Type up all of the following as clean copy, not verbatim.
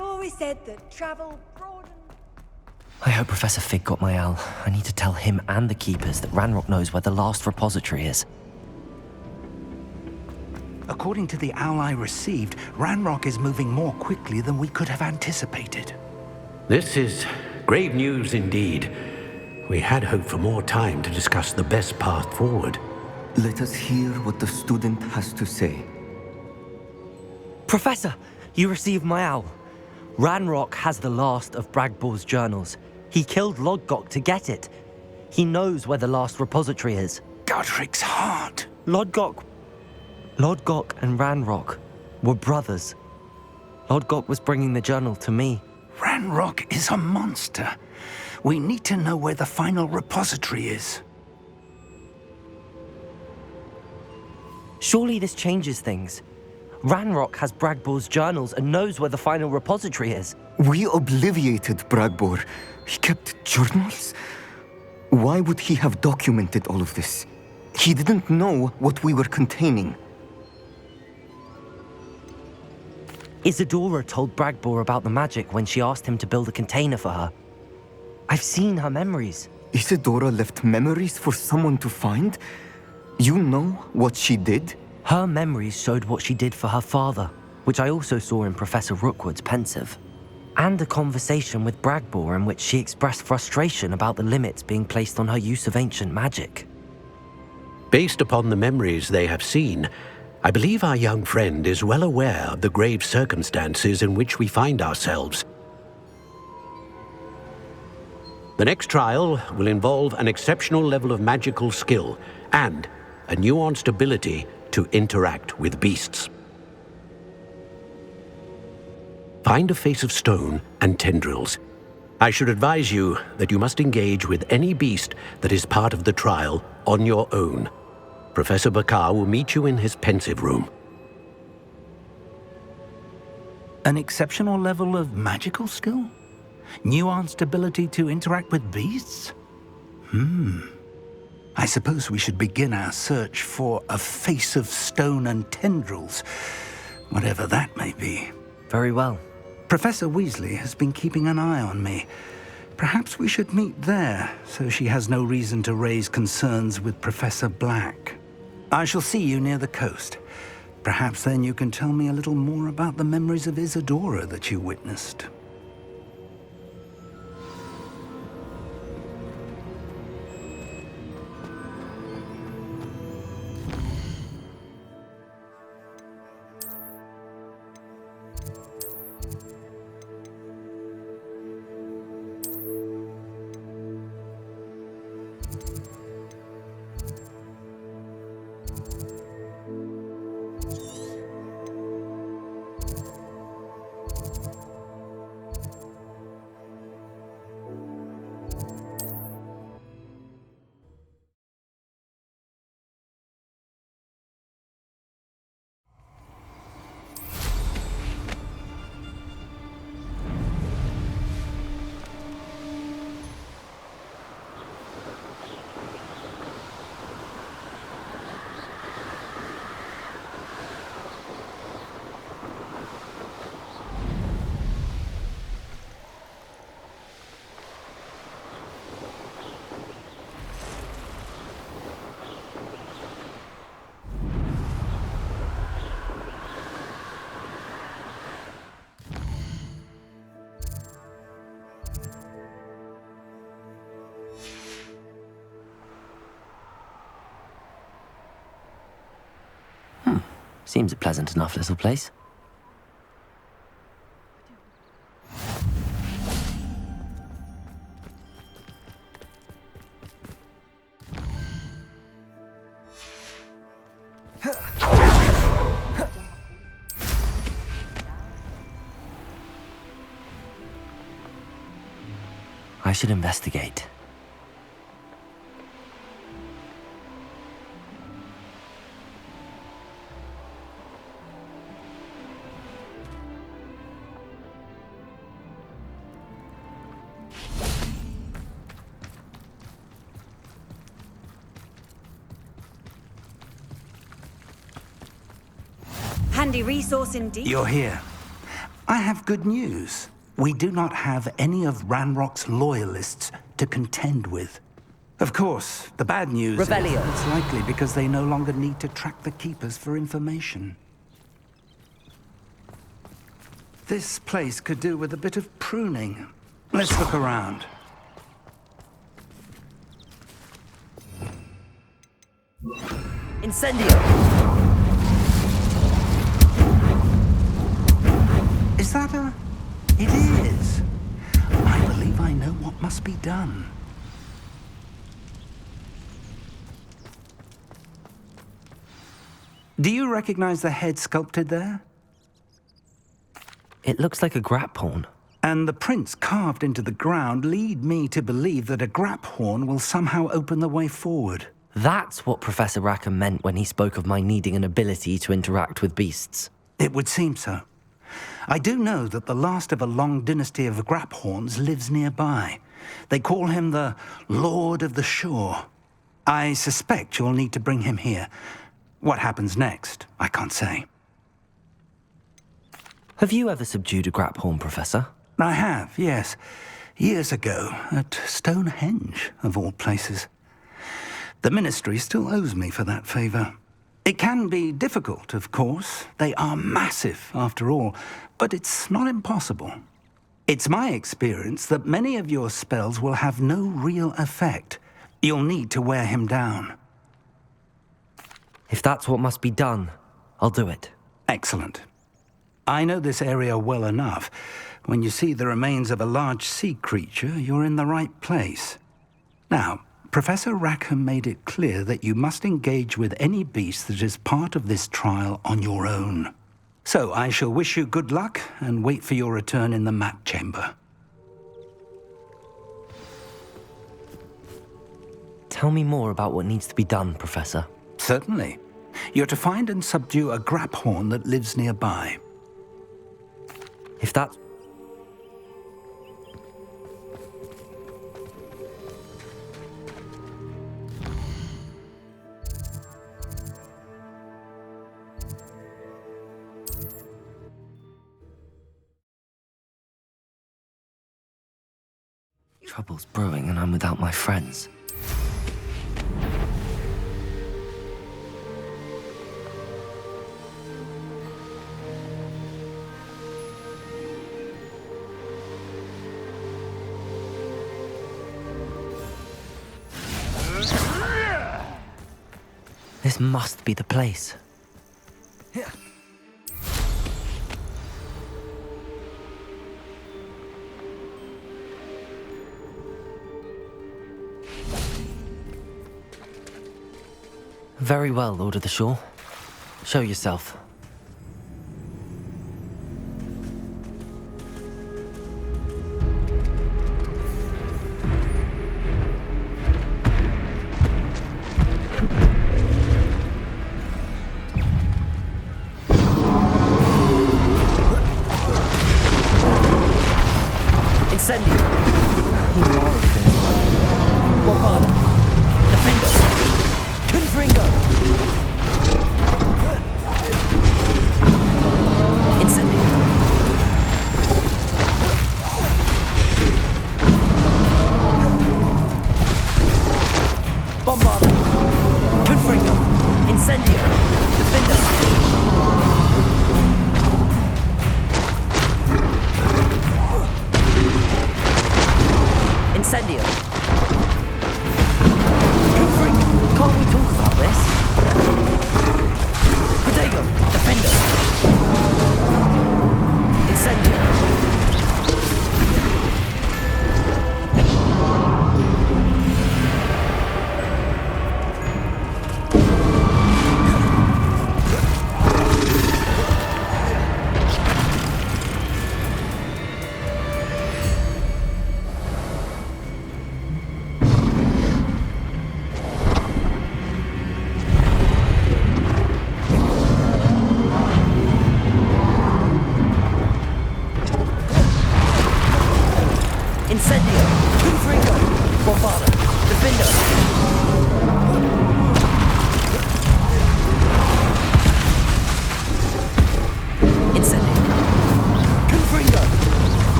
always said that travel broadens. I hope Professor Fig got my owl. I need to tell him and the Keepers that Ranrock knows where the last repository is. According to the owl I received, Ranrock is moving more quickly than we could have anticipated. This is grave news indeed. We had hoped for more time to discuss the best path forward. Let us hear what the student has to say. Professor, you received my owl. Ranrock has the last of Bragbor's journals. He killed Lodgok to get it. He knows where the last repository is. Godric's heart. Lodgok and Ranrock were brothers. Lodgok was bringing the journal to me. Ranrock is a monster. We need to know where the final repository is. Surely this changes things. Ranrock has Bragbor's journals and knows where the final repository is. We obliviated Bragbor. He kept journals? Why would he have documented all of this? He didn't know what we were containing. Isadora told Bragbor about the magic when she asked him to build a container for her. I've seen her memories. Isadora left memories for someone to find? You know what she did? Her memories showed what she did for her father, which I also saw in Professor Rookwood's pensive. And a conversation with Bragbor in which she expressed frustration about the limits being placed on her use of ancient magic. Based upon the memories they have seen, I believe our young friend is well aware of the grave circumstances in which we find ourselves. The next trial will involve an exceptional level of magical skill and a nuanced ability to interact with beasts. Find a face of stone and tendrils. I should advise you that you must engage with any beast that is part of the trial on your own. Professor Bakar will meet you in his pensive room. An exceptional level of magical skill? Nuanced ability to interact with beasts? I suppose we should begin our search for a face of stone and tendrils, whatever that may be. Very well. Professor Weasley has been keeping an eye on me. Perhaps we should meet there, so she has no reason to raise concerns with Professor Black. I shall see you near the coast. Perhaps then you can tell me a little more about the memories of Isadora that you witnessed. Seems a pleasant enough little place. I should investigate. Handy resource indeed. You're here. I have good news. We do not have any of Ranrock's loyalists to contend with. Of course, the bad news Revelio. is it's likely because they no longer need to track the Keepers for information. This place could do with a bit of pruning. Let's look around. Incendio! Is that a... It is. I believe I know what must be done. Do you recognize the head sculpted there? It looks like a grap horn. And the prints carved into the ground lead me to believe that a grap horn will somehow open the way forward. That's what Professor Rackham meant when he spoke of my needing an ability to interact with beasts. It would seem so. I do know that the last of a long dynasty of grap horns lives nearby. They call him the Lord of the Shore. I suspect you'll need to bring him here. What happens next, I can't say. Have you ever subdued a grap horn, Professor? I have, yes. Years ago, at Stonehenge, of all places. The Ministry still owes me for that favor. It can be difficult, of course. They are massive, after all, but it's not impossible. It's my experience that many of your spells will have no real effect. You'll need to wear him down. If that's what must be done, I'll do it. Excellent. I know this area well enough. When you see the remains of a large sea creature, you're in the right place. Now, Professor Rackham made it clear that you must engage with any beast that is part of this trial on your own. So I shall wish you good luck and wait for your return in the map chamber. Tell me more about what needs to be done, Professor. Certainly. You're to find and subdue a grap horn that lives nearby. If that's... Trouble's brewing and I'm without my friends. This must be the place. Very well, Lord of the Shore. Show yourself. Incendio! Bakar! Defender! Confringo! Incendio! Bombarda! Confringo! Incendio! Defender! Incendio! Can't we talk about this? Protego! Defender! Incendio!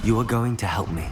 You are going to help me.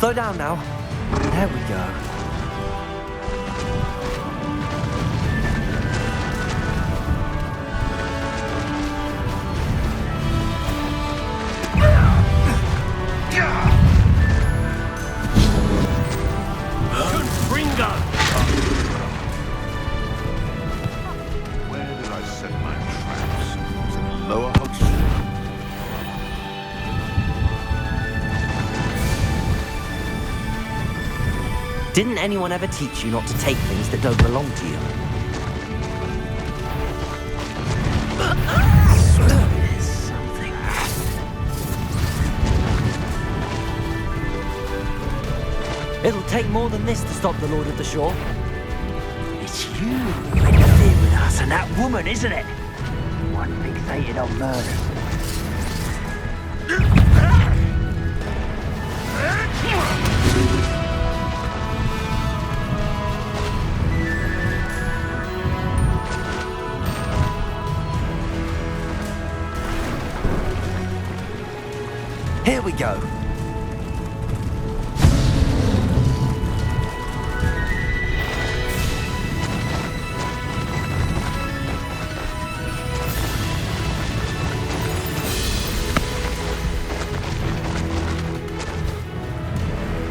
Slow down now. There we go. Where did I set my traps? Was it Lower Hogwarts? Didn't anyone ever teach you not to take things that don't belong to you? There's something. It'll take more than this to stop the Lord of the Shore. It's you who interfered with us and that woman, isn't it? One fixated on murder. Here we go.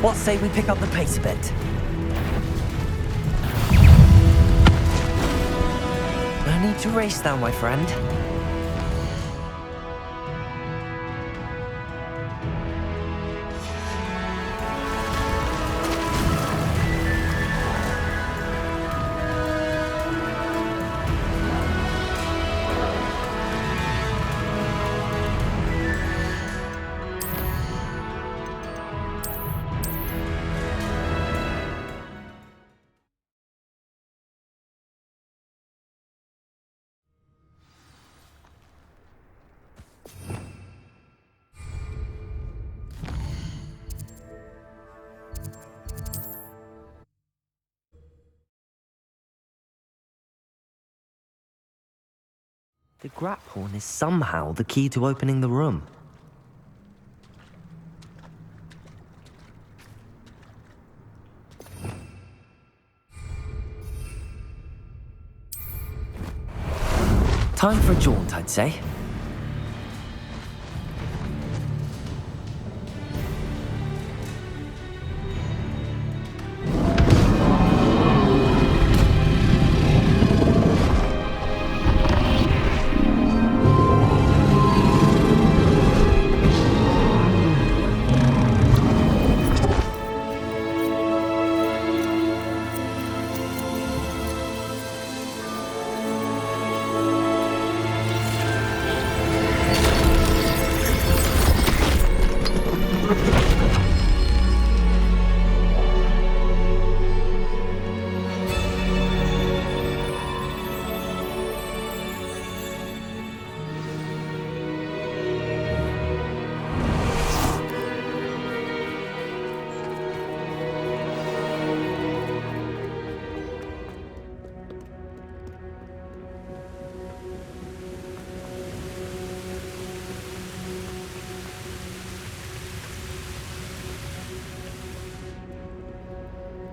What say we pick up the pace a bit? No need to race now, my friend. The grapphorn is somehow the key to opening the room. Time for a jaunt, I'd say.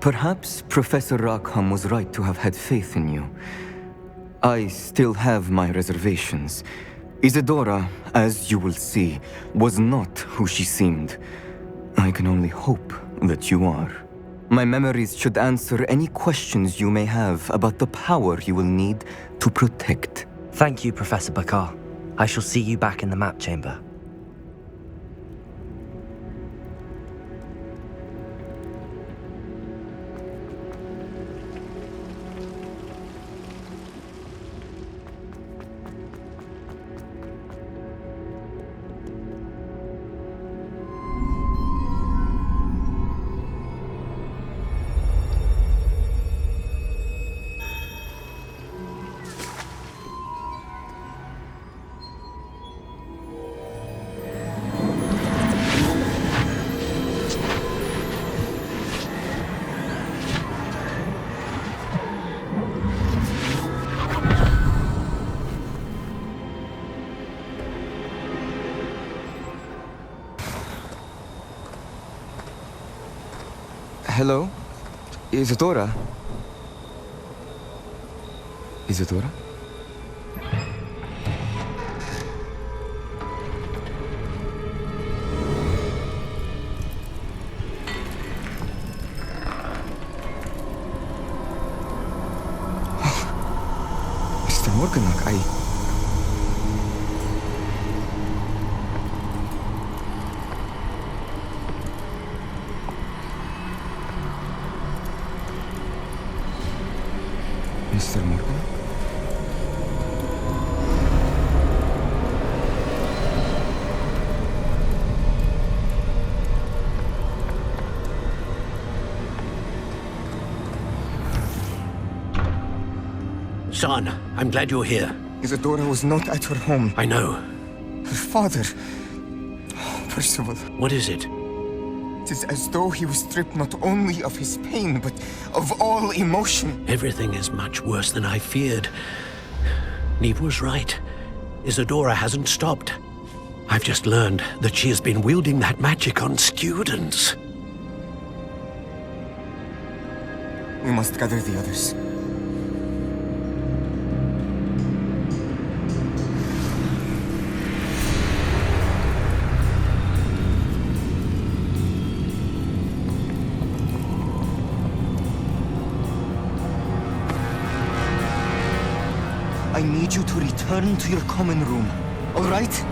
Perhaps Professor Rackham was right to have had faith in you. I still have my reservations. Isadora, as you will see, was not who she seemed. I can only hope that you are. My memories should answer any questions you may have about the power you will need to protect. Thank you, Professor Bakar. I shall see you back in the map chamber. Hello? Isadora? Isadora? Mr. Morganach, Mr. Morgan? Son, I'm glad you're here. Isadora was not at her home. I know. Her father... Oh, Percival. What is it? It is as though he was stripped not only of his pain, but of all emotion. Everything is much worse than I feared. Neve was right. Isadora hasn't stopped. I've just learned that she has been wielding that magic on students. We must gather the others. I need you to return to your common room, all right?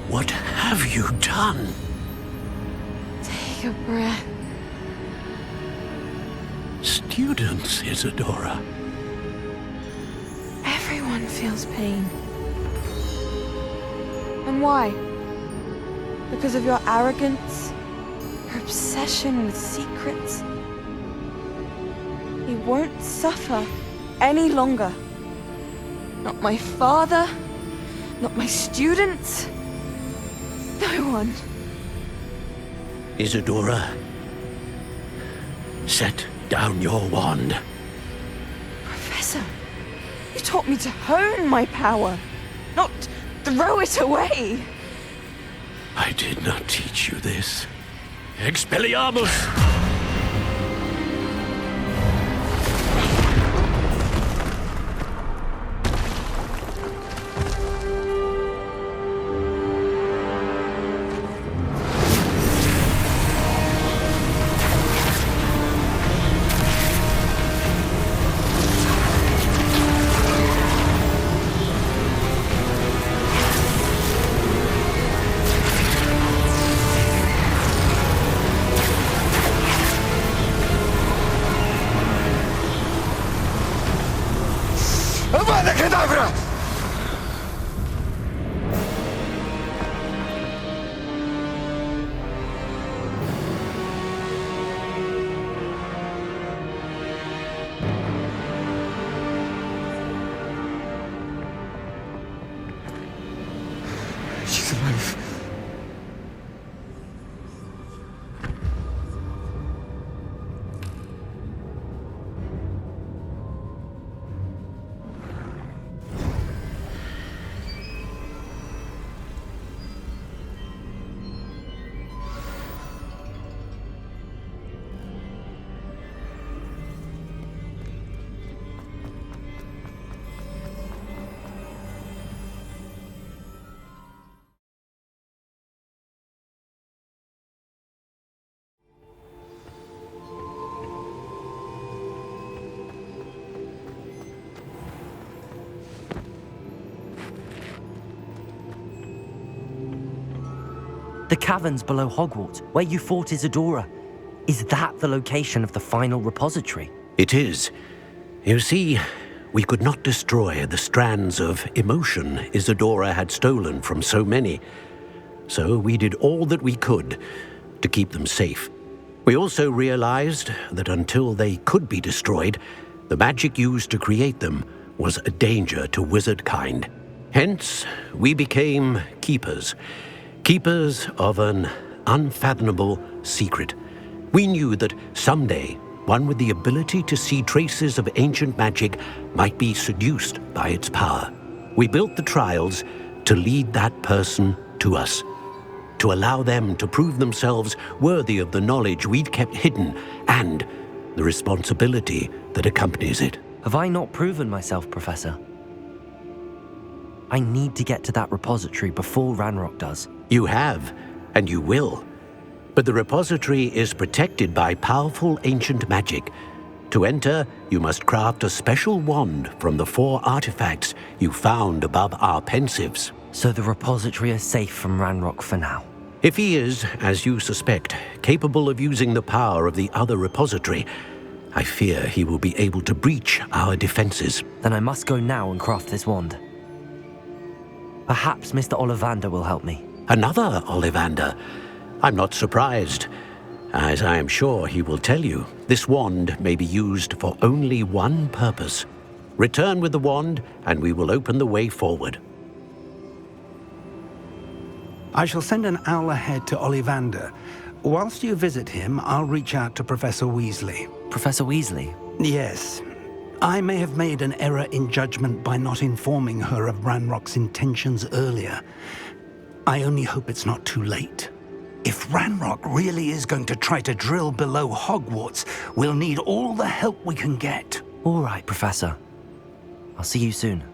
What have you done? Take a breath. Students, Isadora. Everyone feels pain. And why? Because of your arrogance? Your obsession with secrets? He won't suffer any longer. Not my father, not my students, no one. Isadora, set down your wand. Professor, you taught me to hone my power, not throw it away. I did not teach you this. Expelliarmus! Avada Kedavra! She's alive. The caverns below Hogwarts, where you fought Isadora. Is that the location of the final repository? It is. You see, we could not destroy the strands of emotion Isadora had stolen from so many. So we did all that we could to keep them safe. We also realized that until they could be destroyed, the magic used to create them was a danger to wizard kind. Hence, we became keepers. Keepers of an unfathomable secret. We knew that someday, one with the ability to see traces of ancient magic might be seduced by its power. We built the trials to lead that person to us, to allow them to prove themselves worthy of the knowledge we'd kept hidden and the responsibility that accompanies it. Have I not proven myself, Professor? I need to get to that repository before Ranrock does. You have, and you will. But the repository is protected by powerful ancient magic. To enter, you must craft a special wand from the 4 artifacts you found above our pensives. So the repository is safe from Ranrock for now. If he is, as you suspect, capable of using the power of the other repository, I fear he will be able to breach our defenses. Then I must go now and craft this wand. Perhaps Mr. Ollivander will help me. Another Ollivander? I'm not surprised. As I am sure he will tell you, this wand may be used for only one purpose. Return with the wand, and we will open the way forward. I shall send an owl ahead to Ollivander. Whilst you visit him, I'll reach out to Professor Weasley. Professor Weasley? Yes. I may have made an error in judgment by not informing her of Ranrock's intentions earlier. I only hope it's not too late. If Ranrock really is going to try to drill below Hogwarts, we'll need all the help we can get. All right, Professor. I'll see you soon.